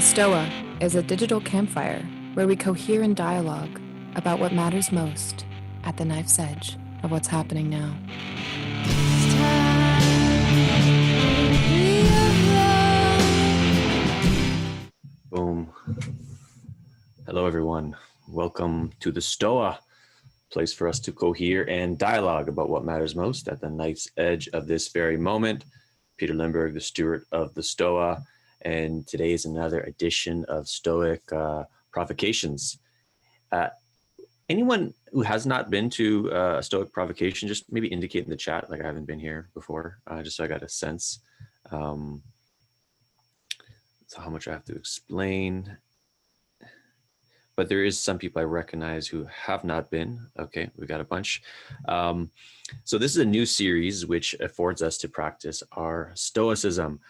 Stoa is a digital campfire where we cohere in dialogue about what matters most at the knife's edge of what's happening now. Boom. Hello, everyone. Welcome to the Stoa, place for us to cohere and dialogue about what matters most at the knife's edge of this very moment. Peter Lindbergh, the steward of the Stoa, and today is another edition of Stoic Provocations. Anyone who has not been to a Stoic Provocation, just maybe indicate in the chat, like I haven't been here before, just so I got a sense. So how much I have to explain. But there is some people I recognize who have not been. Okay, we got a bunch. So this is a new series which affords us to practice our Stoicism.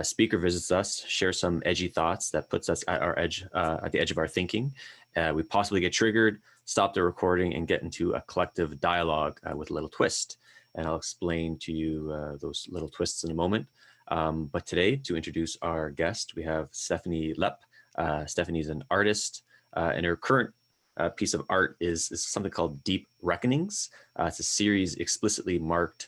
Speaker visits us, shares some edgy thoughts that puts us at our edge, at the edge of our thinking. We possibly get triggered, stop the recording, and get into a collective dialogue with a little twist. And I'll explain to you those little twists in a moment. But today, to introduce our guest, we have Stephanie Lepp. Stephanie's an artist. And her current piece of art is something called Deep Reckonings. It's a series explicitly marked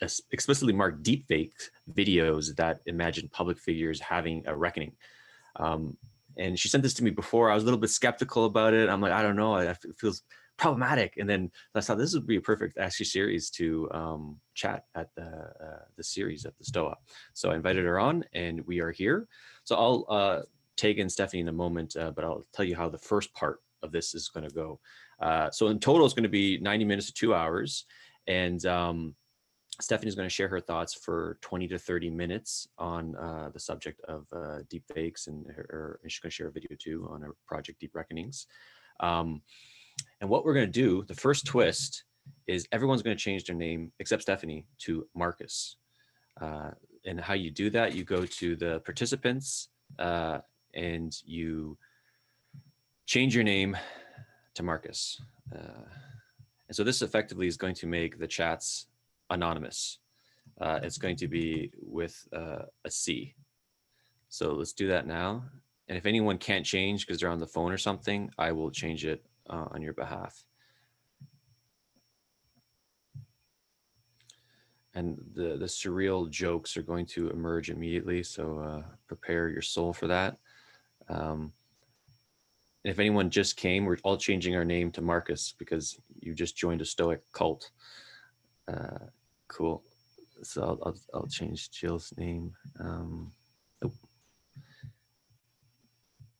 deepfake videos that imagine public figures having a reckoning. And she sent this to me before. I was a little bit skeptical about it. I'm like, I don't know, it feels problematic. And then I thought this would be a perfect actually series to chat at the series at the Stoa. So I invited her on, and we are here. So I'll take in Stephanie in a moment, but I'll tell you how the first part of this is going to go. So in total, it's going to be 90 minutes to 2 hours. And Stephanie's going to share her thoughts for 20 to 30 minutes on the subject of deepfakes, and she's going to share a video too on her project Deep Reckonings. And what we're going to do, the first twist, is everyone's going to change their name, except Stephanie, to Marcus. And how you do that, you go to the participants, and you change your name to Marcus. And so this effectively is going to make the chats anonymous. It's going to be with a C. So let's do that now. And if anyone can't change because they're on the phone or something, I will change it on your behalf. And the surreal jokes are going to emerge immediately, so prepare your soul for that. And if anyone just came, we're all changing our name to Marcus because you just joined a Stoic cult. Cool. So I'll change Jill's name. Oh.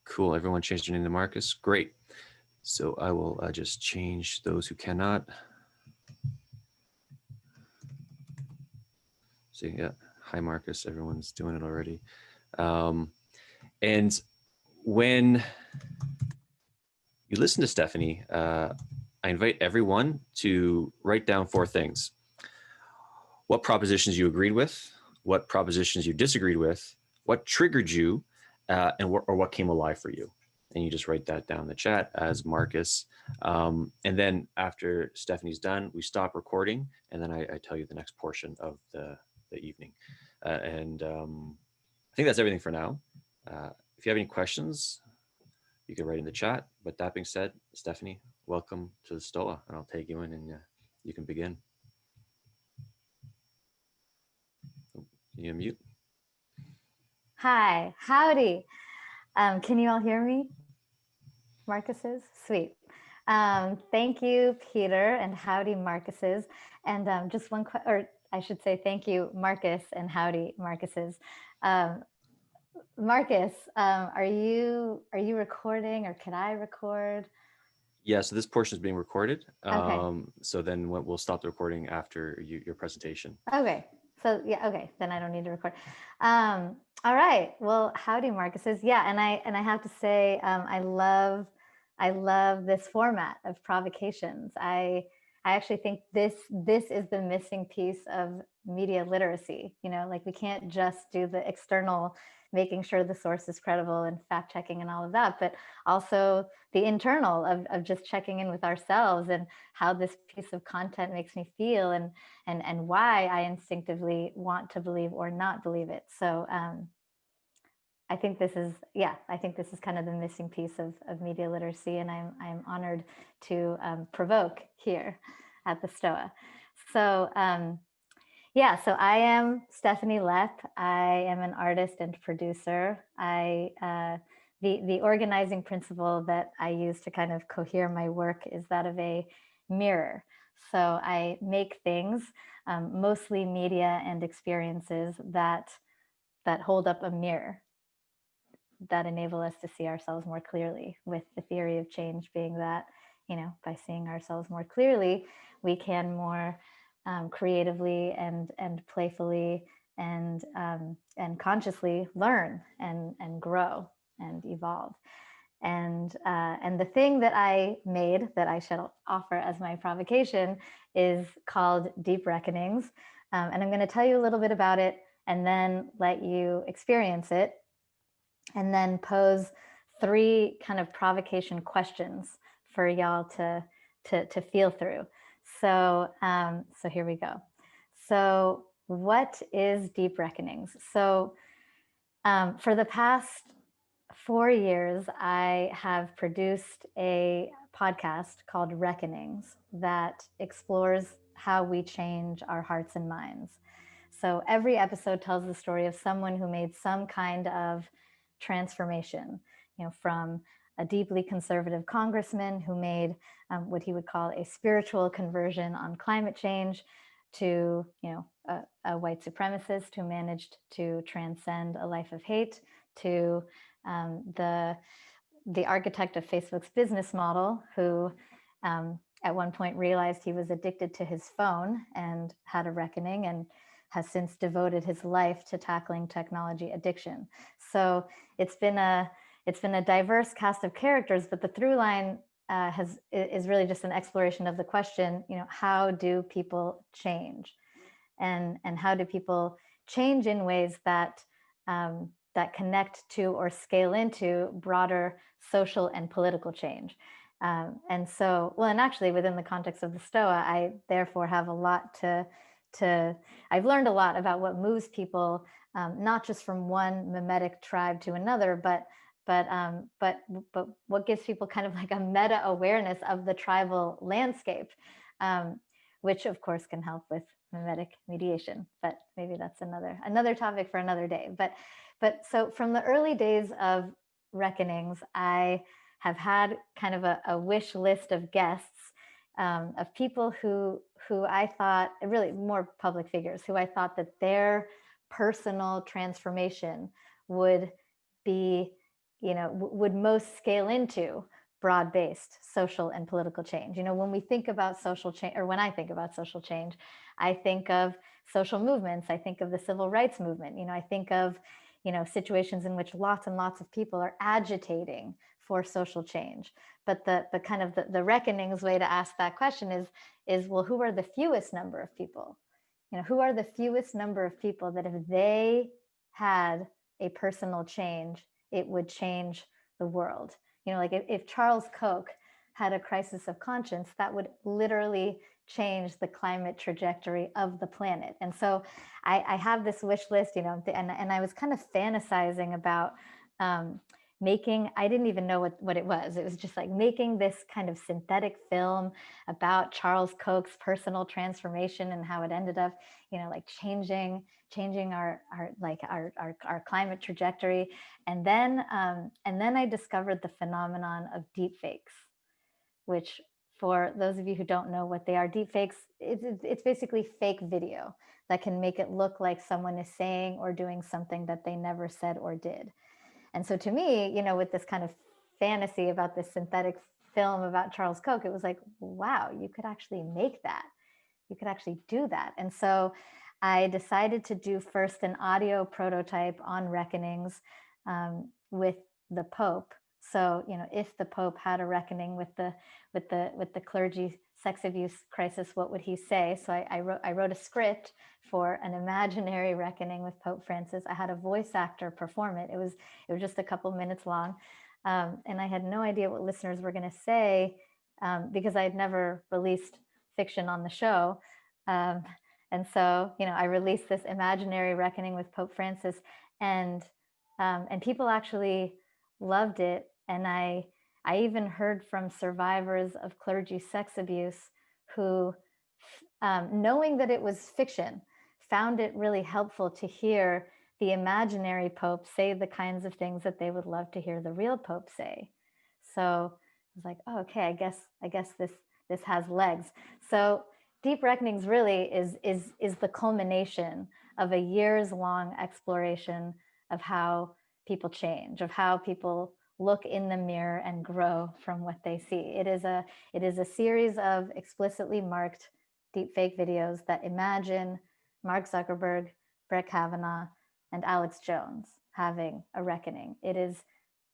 Cool. Everyone changed their name to Marcus. Great. So I will just change those who cannot. So yeah, hi Marcus. Everyone's doing it already. And when you listen to Stephanie, I invite everyone to write down 4 things. What propositions you agreed with, what propositions you disagreed with, what triggered you, or what came alive for you. And you just write that down in the chat as Marcus. And then after Stephanie's done, we stop recording, and then I tell you the next portion of the evening. And I think that's everything for now. If you have any questions, you can write in the chat. But that being said, Stephanie, welcome to the Stoa, and I'll take you in, and you can begin. Can you unmute? Hi, howdy. Can you all hear me? Marcus's? Sweet. Thank you, Peter, and howdy, Marcus's. And just one, or I should say thank you, Marcus, and howdy, Marcus's. Marcus, are you recording, or can I record? Yeah, so this portion is being recorded. Okay. So then we'll stop the recording after your presentation. Okay. So yeah, okay, then I don't need to record. All right. Well, howdy, Marcus's. Yeah, and I have to say, I love this format of provocations. I actually think this is the missing piece of media literacy. You know, like we can't just do the external, making sure the source is credible and fact checking and all of that, but also the internal of just checking in with ourselves and how this piece of content makes me feel and why I instinctively want to believe or not believe it. So I think this is, yeah, I think this is kind of the missing piece of media literacy, and I'm honored to provoke here at the Stoa. So yeah, so I am Stephanie Lepp. I am an artist and producer. The organizing principle that I use to kind of cohere my work is that of a mirror. So I make things, mostly media and experiences that hold up a mirror, that enable us to see ourselves more clearly, with the theory of change being that, by seeing ourselves more clearly, we can more creatively and playfully and consciously learn and grow and evolve. And the thing that I made that I shall offer as my provocation is called Deep Reckonings. And I'm going to tell you a little bit about it and then let you experience it, and then pose 3 kind of provocation questions for y'all to feel through. So so here we go. So what is Deep Reckonings? So for the past 4 years, I have produced a podcast called Reckonings that explores how we change our hearts and minds. So every episode tells the story of someone who made some kind of transformation, from a deeply conservative congressman who made what he would call a spiritual conversion on climate change, to a white supremacist who managed to transcend a life of hate, to the architect of Facebook's business model, who at one point realized he was addicted to his phone and had a reckoning, and has since devoted his life to tackling technology addiction. So it's been a diverse cast of characters, but the through line is really just an exploration of the question, how do people change, and how do people change in ways that that connect to or scale into broader social and political change. And so, well, and actually within the context of the Stoa, I therefore have a lot I've learned a lot about what moves people, not just from one mimetic tribe to another, but what gives people kind of like a meta awareness of the tribal landscape, which of course can help with mimetic mediation, but maybe that's another topic for another day. But so from the early days of Reckonings, I have had kind of a wish list of guests, of people who I thought, really more public figures, who I thought that their personal transformation would be, would most scale into broad-based social and political change. When we think about social change, or when I think about social change, I think of social movements. I think of the civil rights movement. I think of, situations in which lots and lots of people are agitating for social change. But the kind of the Reckonings way to ask that question is, well, who are the fewest number of people? Who are the fewest number of people that if they had a personal change, it would change the world? Like if Charles Koch had a crisis of conscience, that would literally change the climate trajectory of the planet. And so I have this wish list, and I was kind of fantasizing about making, I didn't even know what it was. It was just like making this kind of synthetic film about Charles Koch's personal transformation and how it ended up, like changing our climate trajectory. And then I discovered the phenomenon of deepfakes, which, for those of you who don't know what they are, deepfakes, it's basically fake video that can make it look like someone is saying or doing something that they never said or did. And so to me, with this kind of fantasy about this synthetic film about Charles Koch, it was like, wow, you could actually make that. You could actually do that. And so I decided to do first an audio prototype on Reckonings with the Pope. So, if the Pope had a reckoning with the clergy sex abuse crisis, what would he say? So I wrote a script for an imaginary reckoning with Pope Francis. I had a voice actor perform it. It was just a couple minutes long, and I had no idea what listeners were going to say, because I had never released fiction on the show. And so, I released this imaginary reckoning with Pope Francis, and And people actually loved it. And I even heard from survivors of clergy sex abuse who, knowing that it was fiction, found it really helpful to hear the imaginary Pope say the kinds of things that they would love to hear the real Pope say. So I was like, oh, okay, I guess this has legs. So Deep Reckonings really is the culmination of a years-long exploration of how people change, of how people look in the mirror and grow from what they see. It is a series of explicitly marked deepfake videos that imagine Mark Zuckerberg, Brett Kavanaugh, and Alex Jones having a reckoning. It is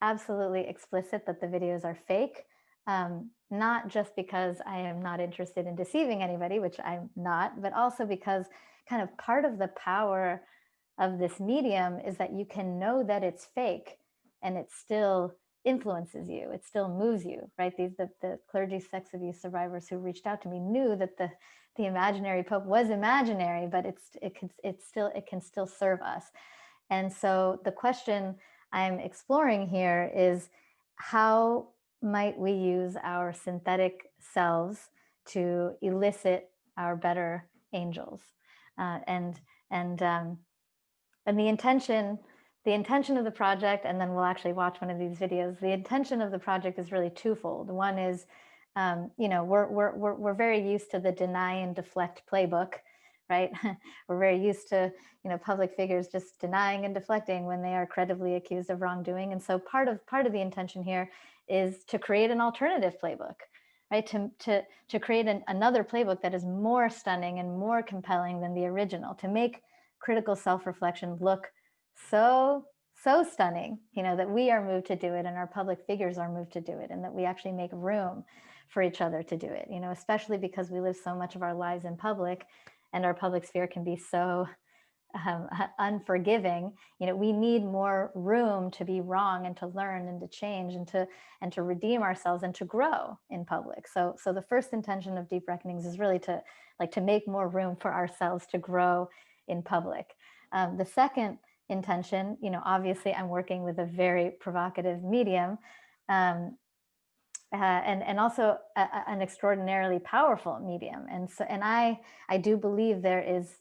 absolutely explicit that the videos are fake, not just because I am not interested in deceiving anybody, which I'm not, but also because kind of part of the power of this medium is that you can know that it's fake and it still influences you, it still moves you, right? The clergy sex abuse survivors who reached out to me knew that the imaginary Pope was imaginary, but it can still serve us. And so the question I'm exploring here is, how might we use our synthetic selves to elicit our better angels? And the intention of the project, and then we'll actually watch one of these videos. The intention of the project is really twofold. One is, we're very used to the deny and deflect playbook, right? We're very used to, public figures just denying and deflecting when they are credibly accused of wrongdoing. And so part of the intention here is to create an alternative playbook, right? To create another playbook that is more stunning and more compelling than the original, to make critical self-reflection look so stunning, that we are moved to do it and our public figures are moved to do it, and that we actually make room for each other to do it, especially because we live so much of our lives in public and our public sphere can be so unforgiving. We need more room to be wrong and to learn and to change and to redeem ourselves and to grow in public. So the first intention of Deep Reckonings is really to make more room for ourselves to grow in public. The second intention, obviously I'm working with a very provocative medium, and also an extraordinarily powerful medium. And so, and I do believe there is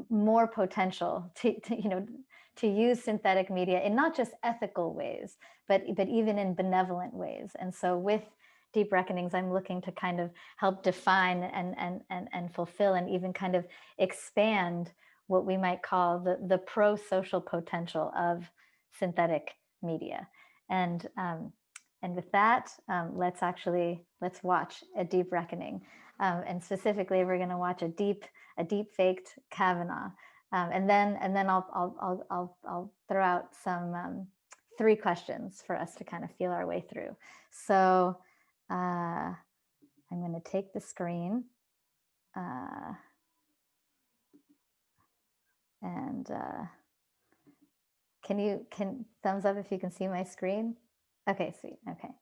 more potential to use synthetic media in not just ethical ways, but even in benevolent ways. And so with Deep Reckonings, I'm looking to kind of help define and fulfill and even kind of expand what we might call the pro-social potential of synthetic media. And with that, let's watch a Deep Reckoning. And specifically, we're going to watch a deep-faked Kavanaugh, and then I'll throw out some 3 questions for us to kind of feel our way through. So I'm going to take the screen, and can thumbs up if you can see my screen? Okay, sweet. Okay.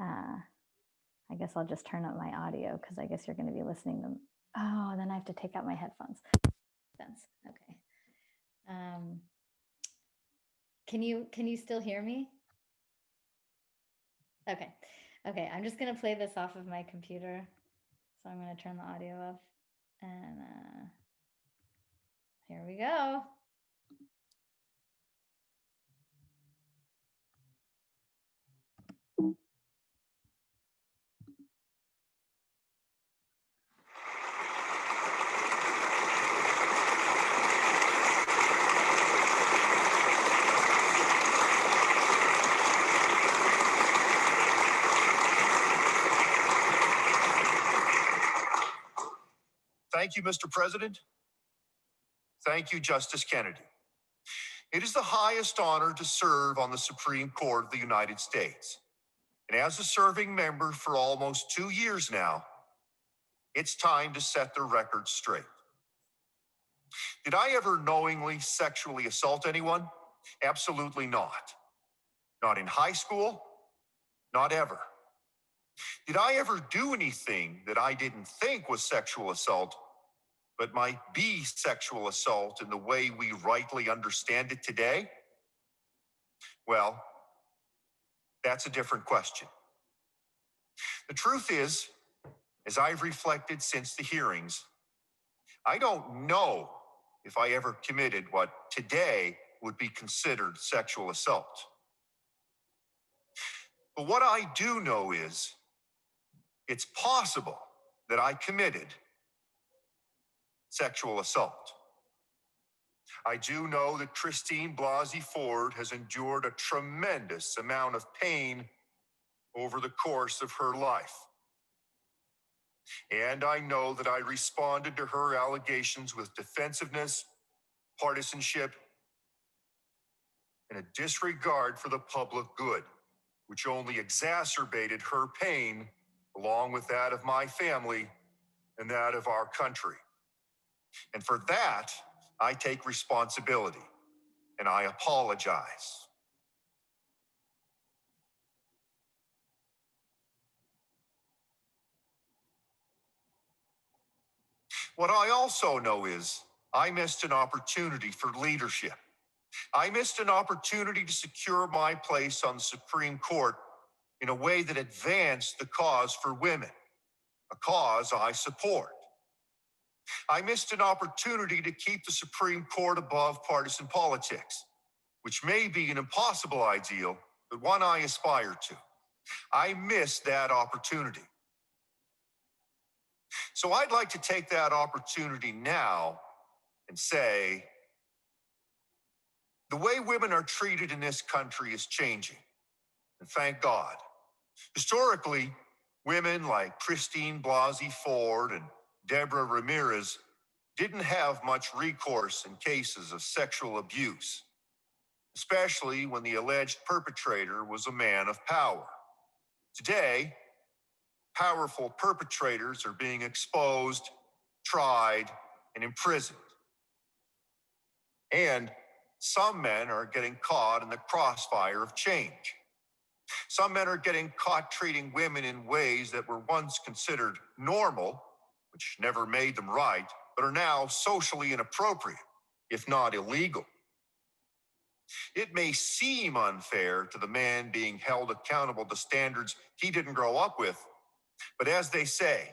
I guess I'll just turn up my audio because I guess you're going to be listening to them. Oh, then I have to take out my headphones. Okay. Can you still hear me? Okay. Okay. I'm just going to play this off of my computer. So I'm going to turn the audio off, and here we go. Thank you, Mr. President. Thank you, Justice Kennedy. It is the highest honor to serve on the Supreme Court of the United States. And as a serving member for almost 2 years now, it's time to set the record straight. Did I ever knowingly sexually assault anyone? Absolutely not. Not in high school, not ever. Did I ever do anything that I didn't think was sexual assault, but might be sexual assault in the way we rightly understand it today? Well, that's a different question. The truth is, as I've reflected since the hearings, I don't know if I ever committed what today would be considered sexual assault. But what I do know is it's possible that I committed sexual assault. I do know that Christine Blasey Ford has endured a tremendous amount of pain over the course of her life. And I know that I responded to her allegations with defensiveness, partisanship, and a disregard for the public good, which only exacerbated her pain, along with that of my family and that of our country. And for that, I take responsibility, and I apologize. What I also know is I missed an opportunity for leadership. I missed an opportunity to secure my place on the Supreme Court in a way that advanced the cause for women, a cause I support. I missed an opportunity to keep the Supreme Court above partisan politics, which may be an impossible ideal, but one I aspire to. I missed that opportunity. So I'd like to take that opportunity now and say, the way women are treated in this country is changing, and thank God. Historically, women like Christine Blasey Ford and Deborah Ramirez didn't have much recourse in cases of sexual abuse, especially when the alleged perpetrator was a man of power. Today, powerful perpetrators are being exposed, tried, and imprisoned. And some men are getting caught in the crossfire of change. Some men are getting caught treating women in ways that were once considered normal, which never made them right, but are now socially inappropriate, if not illegal. It may seem unfair to the man being held accountable to standards he didn't grow up with, but as they say,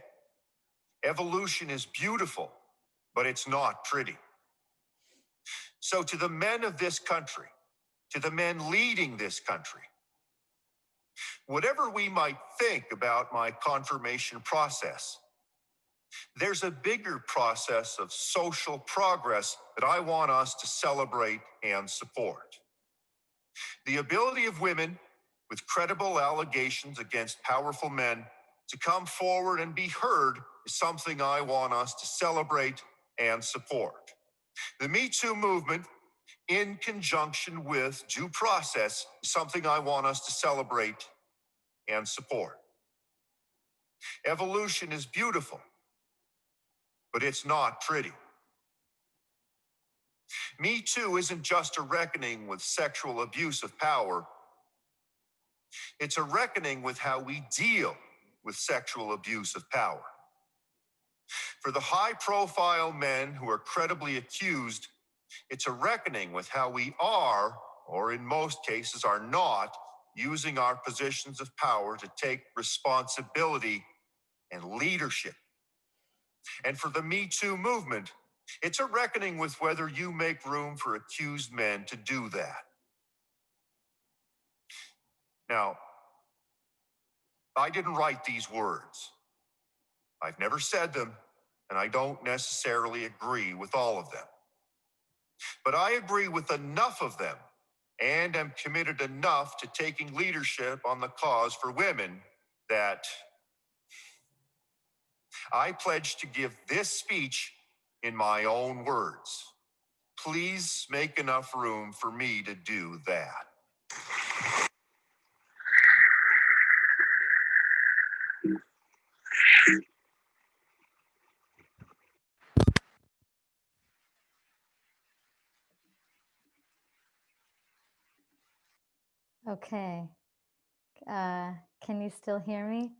evolution is beautiful, but it's not pretty. So to the men of this country, to the men leading this country, whatever we might think about my confirmation process, there's a bigger process of social progress that I want us to celebrate and support. The ability of women with credible allegations against powerful men to come forward and be heard is something I want us to celebrate and support. The Me Too movement, in conjunction with due process, is something I want us to celebrate and support. Evolution is beautiful, but it's not pretty. Me Too isn't just a reckoning with sexual abuse of power. It's a reckoning with how we deal with sexual abuse of power. For the high-profile men who are credibly accused, it's a reckoning with how we are, or in most cases are not, using our positions of power to take responsibility and leadership. And for the Me Too movement, it's a reckoning with whether you make room for accused men to do that. Now, I didn't write these words. I've never said them, and I don't necessarily agree with all of them. But I agree with enough of them and am committed enough to taking leadership on the cause for women that I pledge to give this speech in my own words. Please make enough room for me to do that. Okay. Can you still hear me?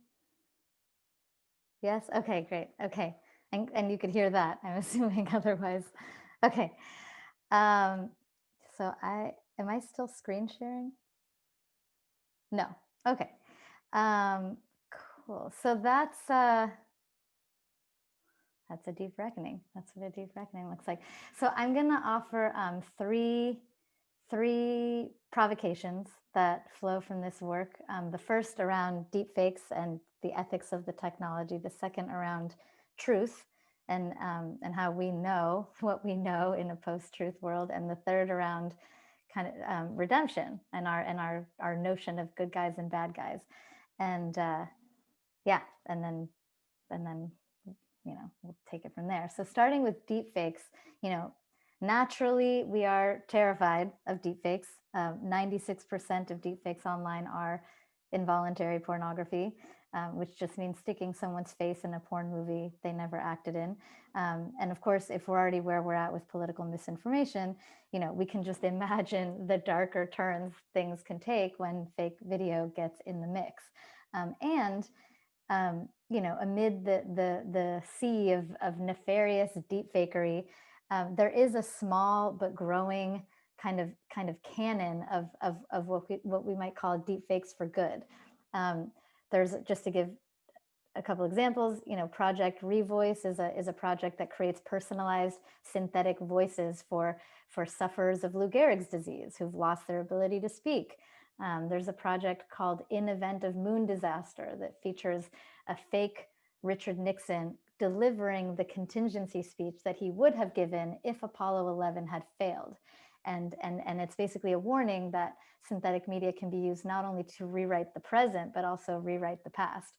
Yes? Okay, great. Okay. And you could hear that, I'm assuming otherwise. Okay. So am I still screen sharing? No. Okay. Cool. So that's a deep reckoning. That's what a deep reckoning looks like. So I'm going to offer three provocations that flow from this work. The first around deepfakes and the ethics of the technology. The second around truth and how we know what we know in a post-truth world. And the third around kind of redemption and our notion of good guys and bad guys. And yeah, and then we'll take it from there. So starting with deepfakes, naturally we are terrified of deepfakes. 96% of deepfakes online are involuntary pornography, which just means sticking someone's face in a porn movie they never acted in. And of course, if we're already where we're at with political misinformation, we can just imagine the darker turns things can take when fake video gets in the mix. Amid the sea of nefarious deepfakery, there is a small but growing kind of canon of what we might call deepfakes for good. There's, just to give a couple examples, Project Revoice is a project that creates personalized synthetic voices for sufferers of Lou Gehrig's disease who've lost their ability to speak. There's a project called In Event of Moon Disaster that features a fake Richard Nixon delivering the contingency speech that he would have given if Apollo 11 had failed. And it's basically a warning that synthetic media can be used not only to rewrite the present, but also rewrite the past.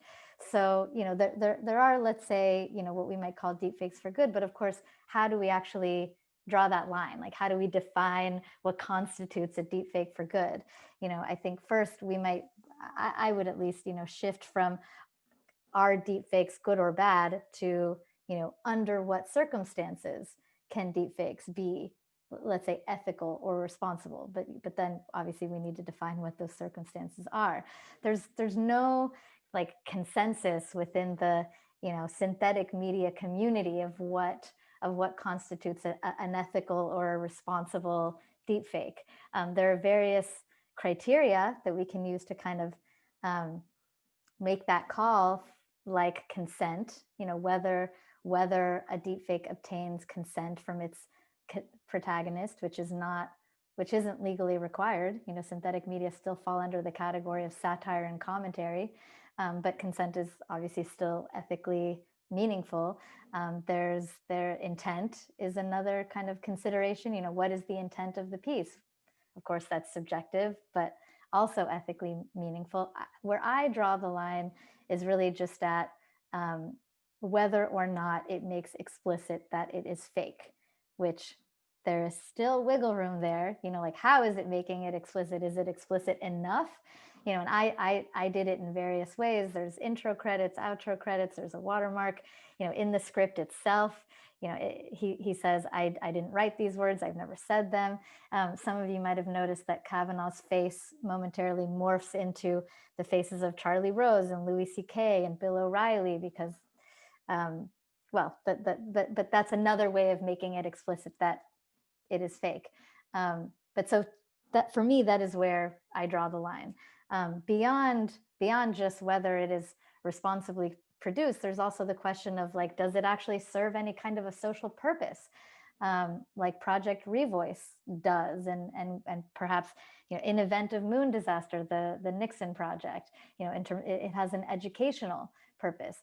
So, there are, let's say, what we might call deepfakes for good, but of course, how do we actually draw that line? Like, how do we define what constitutes a deepfake for good? I think first I would at least, shift from are deepfakes good or bad to, under what circumstances can deepfakes be, let's say, ethical or responsible? But then obviously we need to define what those circumstances are. There's no like consensus within the, synthetic media community of what constitutes an ethical or a responsible deepfake. There are various criteria that we can use to kind of make that call, like consent, whether a deepfake obtains consent from its protagonist, which isn't legally required. Synthetic media still fall under the category of satire and commentary, but consent is obviously still ethically meaningful. Their intent is another kind of consideration. What is the intent of the piece? Of course, that's subjective, but also ethically meaningful. Where I draw the line is really just at whether or not it makes explicit that it is fake, which there is still wiggle room there. Like, how is it making it explicit? Is it explicit enough? And I did it in various ways. There's intro credits, outro credits, there's a watermark, in the script itself. He says, I didn't write these words, I've never said them. Some of you might have noticed that Kavanaugh's face momentarily morphs into the faces of Charlie Rose and Louis C.K. and Bill O'Reilly because, but that's another way of making it explicit that it is fake. But so that, for me, that is where I draw the line. Beyond just whether it is responsibly produced, there's also the question of, like, does it actually serve any kind of a social purpose, like Project Revoice does, and perhaps in Event of Moon Disaster, the Nixon project, it has an educational purpose.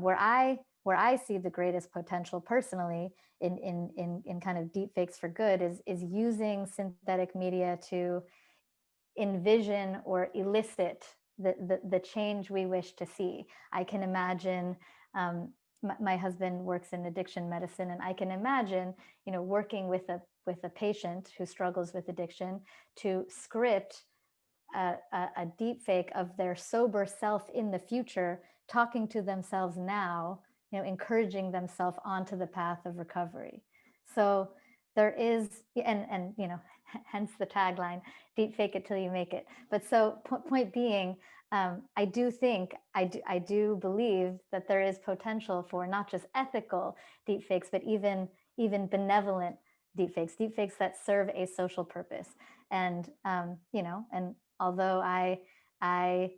Where I see the greatest potential personally in kind of deepfakes for good is using synthetic media to envision or elicit the change we wish to see. I can imagine, my husband works in addiction medicine, and I can imagine, working with a patient who struggles with addiction to script a deepfake of their sober self in the future, talking to themselves now, encouraging themselves onto the path of recovery. So there is, and hence the tagline, deep fake it till you make it. But so point being, I do believe that there is potential for not just ethical deepfakes, but even benevolent deepfakes that serve a social purpose. And and although I I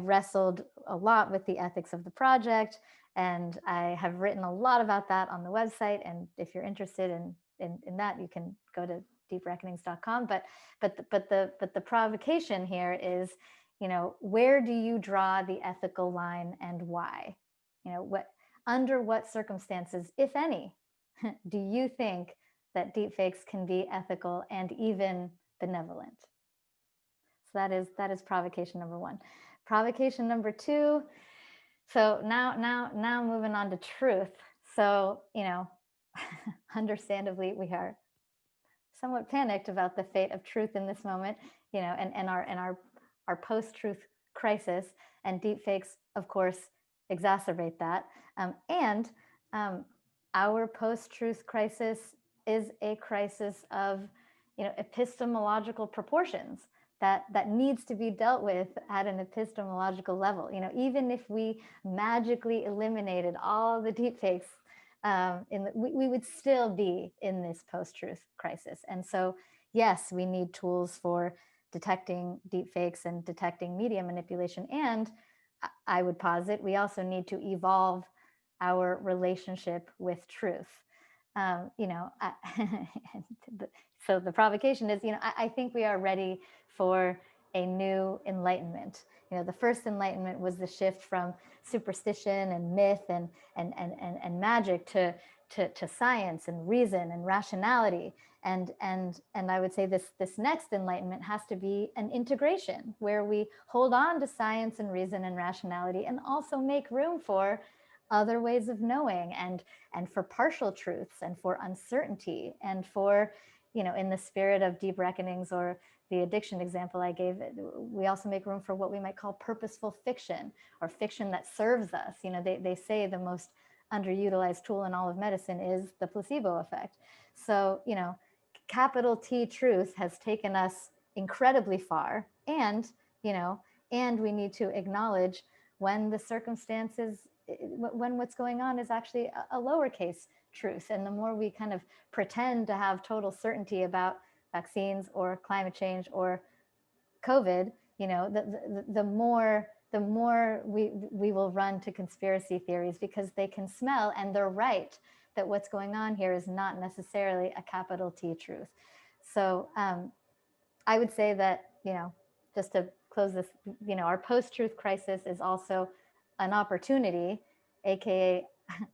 wrestled a lot with the ethics of the project, and I have written a lot about that on the website. And if you're interested in that, you can go to deepreckonings.com. But the provocation here is, where do you draw the ethical line and why? Under what circumstances, if any, do you think that deepfakes can be ethical and even benevolent? So that is provocation number one. Provocation number two. So now moving on to truth. So, understandably, we are somewhat panicked about the fate of truth in this moment, and our post-truth crisis, and deepfakes, of course, exacerbate that. And our post-truth crisis is a crisis of, epistemological proportions that needs to be dealt with at an epistemological level. Even if we magically eliminated all the deepfakes, we would still be in this post-truth crisis. And so, yes, we need tools for detecting deepfakes and detecting media manipulation. And I would posit we also need to evolve our relationship with truth. So the provocation is, I think we are ready for a new enlightenment. The first enlightenment was the shift from superstition and myth and magic to science and reason and rationality. And I would say this next enlightenment has to be an integration where we hold on to science and reason and rationality and also make room for other ways of knowing and for partial truths and for uncertainty and for, in the spirit of deep reckonings or the addiction example I gave, we also make room for what we might call purposeful fiction, or fiction that serves us. They say the most underutilized tool in all of medicine is the placebo effect. So, capital T truth has taken us incredibly far, and we need to acknowledge when the circumstances, when what's going on is actually a lowercase truth. And the more we kind of pretend to have total certainty about vaccines or climate change or COVID, the more we will run to conspiracy theories, because they can smell, and they're right, that what's going on here is not necessarily a capital T truth. So I would say that, just to close this, our post-truth crisis is also an opportunity, aka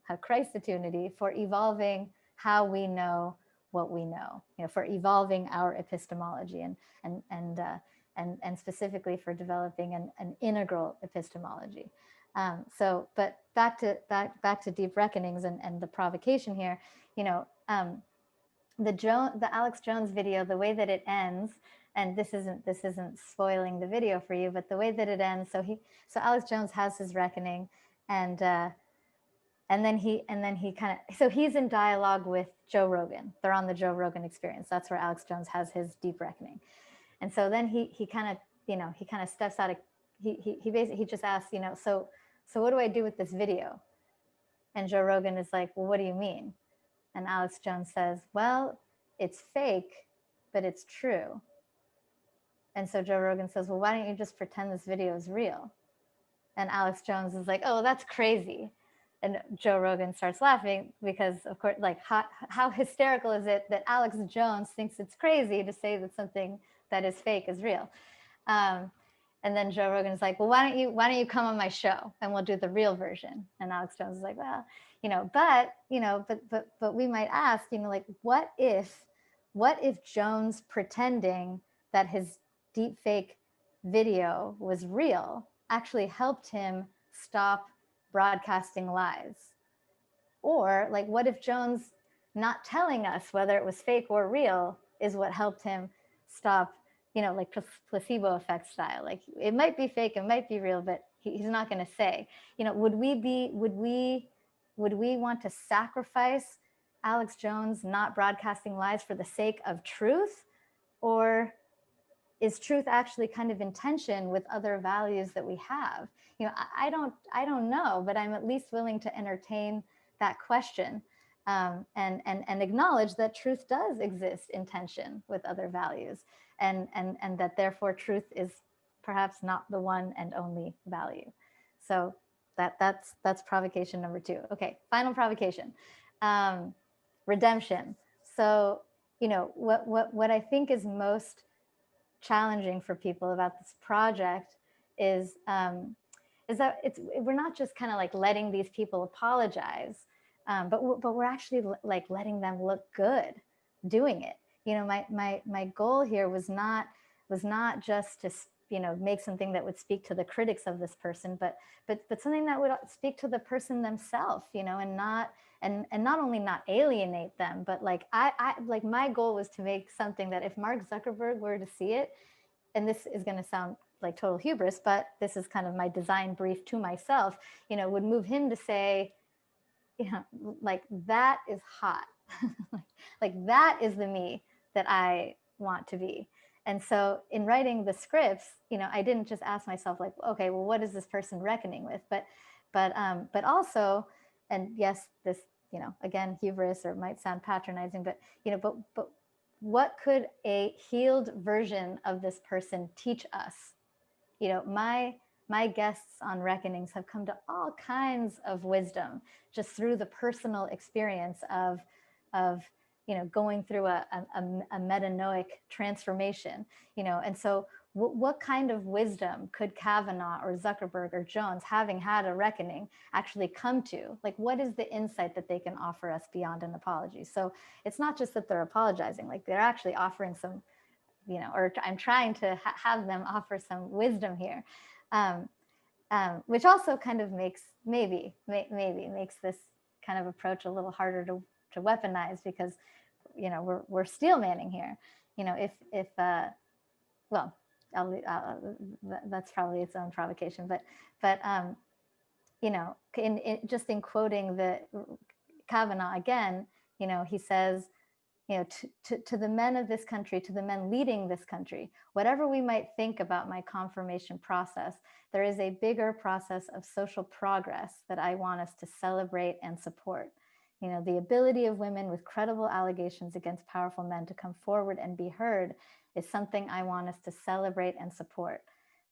a Christ-opportunity, for evolving how we know what we know, for evolving our epistemology and specifically for developing an integral epistemology. But back to deep reckonings and the provocation here, the Alex Jones video, the way that it ends, and this isn't spoiling the video for you, but the way that it ends, so Alex Jones has his reckoning, and then he kind of, so he's in dialogue with Joe Rogan. They're on the Joe Rogan Experience. That's where Alex Jones has his deep reckoning. And so then he kind of steps out of, he basically just asks, so what do I do with this video? And Joe Rogan is like, well, what do you mean? And Alex Jones says, well, it's fake, but it's true. And so Joe Rogan says, well, why don't you just pretend this video is real? And Alex Jones is like, oh, that's crazy. And Joe Rogan starts laughing because, of course, like, how hysterical is it that Alex Jones thinks it's crazy to say that something that is fake is real? And then Joe Rogan is like, well, why don't you come on my show and we'll do the real version? And Alex Jones is like, well, but we might ask, like, what if Jones pretending that his deepfake video was real actually helped him stop broadcasting lies? Or like, what if Jones not telling us whether it was fake or real is what helped him stop, like placebo effect style? Like, it might be fake, it might be real, but he's not going to say. Would we want to sacrifice Alex Jones not broadcasting lies for the sake of truth? Or is truth actually kind of in tension with other values that we have? I don't know, but I'm at least willing to entertain that question, and acknowledge that truth does exist in tension with other values, and that therefore truth is perhaps not the one and only value. So that's provocation number 2. Okay, final provocation, redemption. So, you know, what I think is most challenging for people about this project is that we're not just kind of like letting these people apologize, but we're actually like letting them look good doing it. You know, my goal here was not just to, you know, make something that would speak to the critics of this person, but something that would speak to the person themselves, you know, and not only not alienate them, but like I like my goal was to make something that if Mark Zuckerberg were to see it, and this is going to sound like total hubris, but this is kind of my design brief to myself, you know, would move him to say, you know, like that is hot. Like that is the me that I want to be. And so in writing the scripts, you know, I didn't just ask myself like, okay, well, what is this person reckoning with? But also, and yes, this, you know, again, hubris or might sound patronizing, but, you know, but what could a healed version of this person teach us? You know, my guests on Reckonings have come to all kinds of wisdom just through the personal experience of you know, going through a metanoic transformation, you know. And so what kind of wisdom could Kavanaugh or Zuckerberg or Jones, having had a reckoning, actually come to? Like, what is the insight that they can offer us beyond an apology? So it's not just that they're apologizing, like they're actually offering some, you know, or I'm trying to have them offer some wisdom here, which also kind of makes maybe makes this kind of approach a little harder to weaponize, because, you know, we're steel manning here. You know, if well, that's probably its own provocation, but you know, just in quoting the Kavanaugh again, you know, he says, you know, to the men of this country, to the men leading this country, whatever we might think about my confirmation process, there is a bigger process of social progress that I want us to celebrate and support. You know, the ability of women with credible allegations against powerful men to come forward and be heard is something I want us to celebrate and support.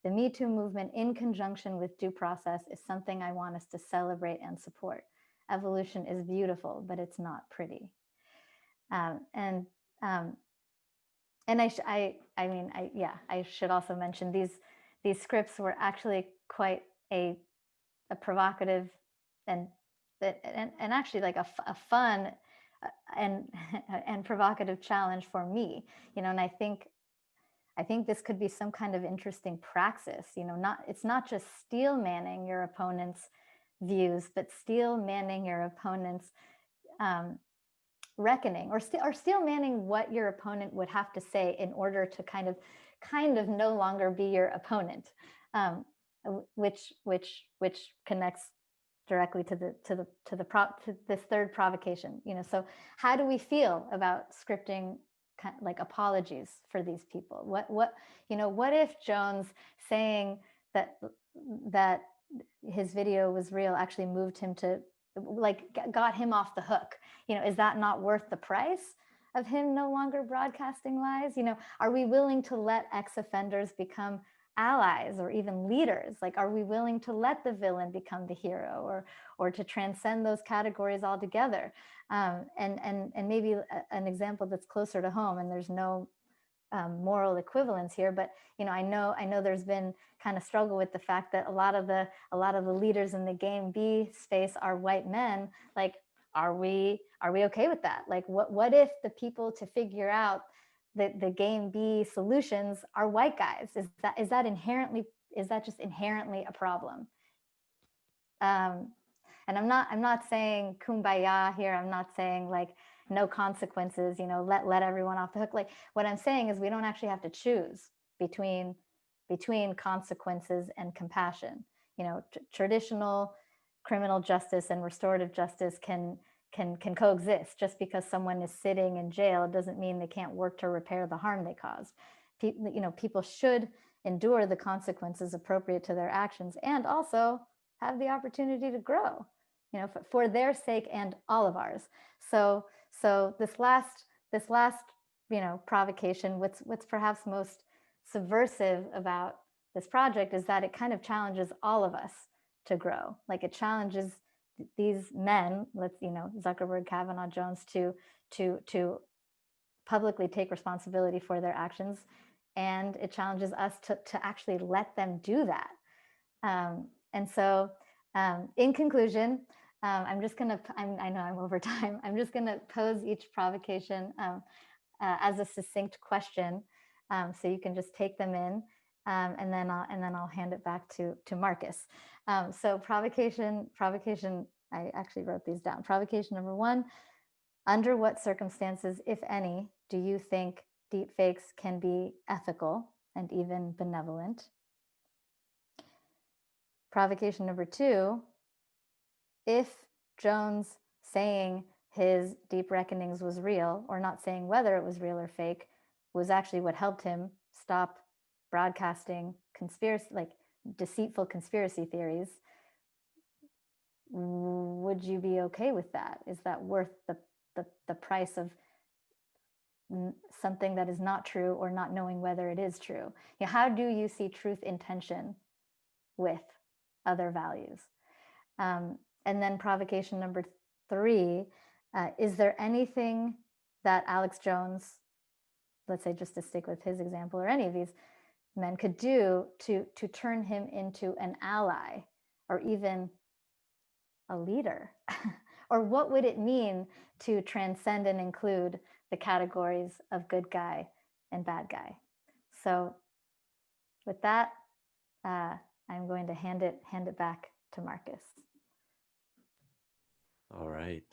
The Me Too movement in conjunction with due process is something I want us to celebrate and support. Evolution is beautiful, but it's not pretty. And I should also mention these scripts were actually quite a provocative and actually like a fun and provocative challenge for me, you know. And I think this could be some kind of interesting praxis, you know. It's not just steel manning your opponent's views, but steel manning your opponent's reckoning, or steel manning what your opponent would have to say in order to kind of no longer be your opponent, which connects directly to this third provocation. You know, so how do we feel about scripting like apologies for these people? What you know, what if Jones saying that his video was real actually moved him to, like, got him off the hook? You know, is that not worth the price of him no longer broadcasting lies? You know, are we willing to let ex-offenders become allies or even leaders? Like, are we willing to let the villain become the hero, or to transcend those categories altogether? And maybe an example that's closer to home, and there's no moral equivalence here, but, you know, I know there's been kind of struggle with the fact that a lot of the leaders in the Game B space are white men. Like, are we okay with that? Like, what if the people to figure out the Game B solutions are white guys? Is that just inherently a problem? And I'm not saying kumbaya here. I'm not saying like no consequences, you know, let everyone off the hook. Like, what I'm saying is we don't actually have to choose between consequences and compassion. You know, traditional criminal justice and restorative justice can coexist. Just because someone is sitting in jail, it doesn't mean they can't work to repair the harm they caused. You know, people should endure the consequences appropriate to their actions, and also have the opportunity to grow, you know, for their sake and all of ours. So this last, you know, provocation, what's perhaps most subversive about this project is that it kind of challenges all of us to grow. Like it challenges these men, Zuckerberg, Kavanaugh, Jones, to publicly take responsibility for their actions. And it challenges us to actually let them do that. And so in conclusion, I'm just gonna, I know I'm over time. I'm just gonna pose each provocation as a succinct question, so you can just take them in, and then I'll hand it back to Marcus. So provocation. I actually wrote these down. Provocation number 1: under what circumstances, if any, do you think deepfakes can be ethical and even benevolent? Provocation number 2: if Jones saying his deep reckonings was real, or not saying whether it was real or fake, was actually what helped him stop broadcasting deceitful conspiracy theories, would you be okay with that? Is that worth the price of something that is not true, or not knowing whether it is true? How do you see truth in tension with other values? And then provocation number 3, is there anything that Alex Jones, let's say just to stick with his example, or any of these men could do to turn him into an ally, or even a leader? Or what would it mean to transcend and include the categories of good guy and bad guy? So with that, I'm going to hand it back to Marcus. All right.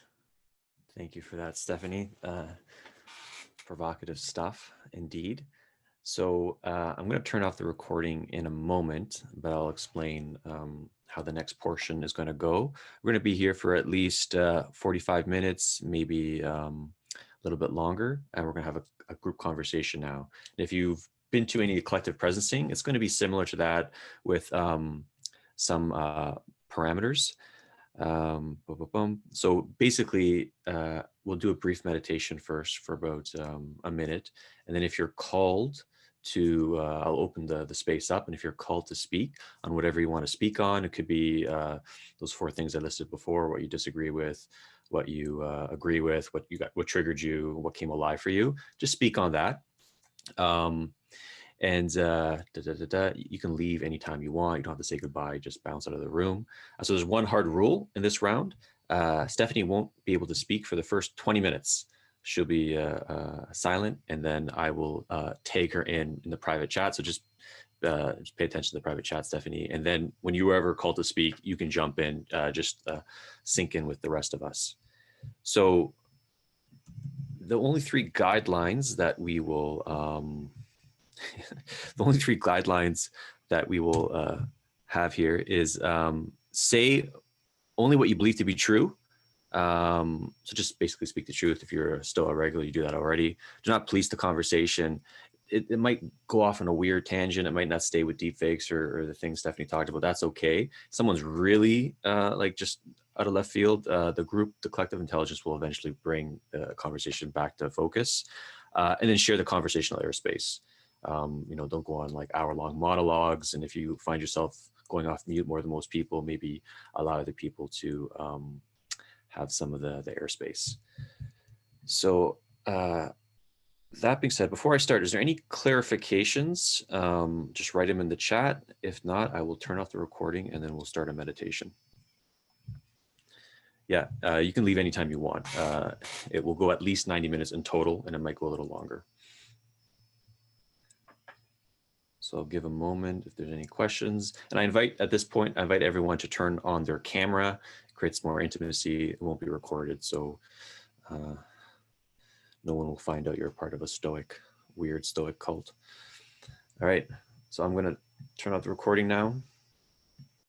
Thank you for that, Stephanie. Provocative stuff, indeed. So I'm going to turn off the recording in a moment, but I'll explain how the next portion is going to go. We're going to be here for at least 45 minutes, maybe a little bit longer, and we're going to have a group conversation now. And if you've been to any collective presencing, it's going to be similar to that with some parameters. So basically, we'll do a brief meditation first for about a minute, and then if you're called to, I'll open the space up, and if you're called to speak on whatever you want to speak on, it could be those 4 things I listed before: what you disagree with, what you agree with, what triggered you, what came alive for you. Just speak on that. And you can leave anytime you want. You don't have to say goodbye, just bounce out of the room. So there's one hard rule in this round. Stephanie won't be able to speak for the first 20 minutes. She'll be silent, and then I will tag her in the private chat. So just pay attention to the private chat, Stephanie. And then when you are ever called to speak, you can jump in, just sync in with the rest of us. So the only 3 guidelines that we will have here is say only what you believe to be true. So just basically speak the truth. If you're a Stoa regular, you do that already. Do not police the conversation. It might go off on a weird tangent. It might not stay with deepfakes or the things Stephanie talked about. That's okay. Someone's really just out of left field. The collective intelligence will eventually bring the conversation back to focus, and then share the conversational airspace. Don't go on like hour-long monologues. And if you find yourself going off mute more than most people, maybe allow other people to have some of the airspace. So that being said, before I start, is there any clarifications? Just write them in the chat. If not, I will turn off the recording and then we'll start a meditation. Yeah, you can leave anytime you want. It will go at least 90 minutes in total, and it might go a little longer. So I'll give a moment if there's any questions. And at this point, I invite everyone to turn on their camera. It creates more intimacy. It won't be recorded. So no one will find out you're a part of a weird Stoic cult. All right, so I'm gonna turn off the recording now.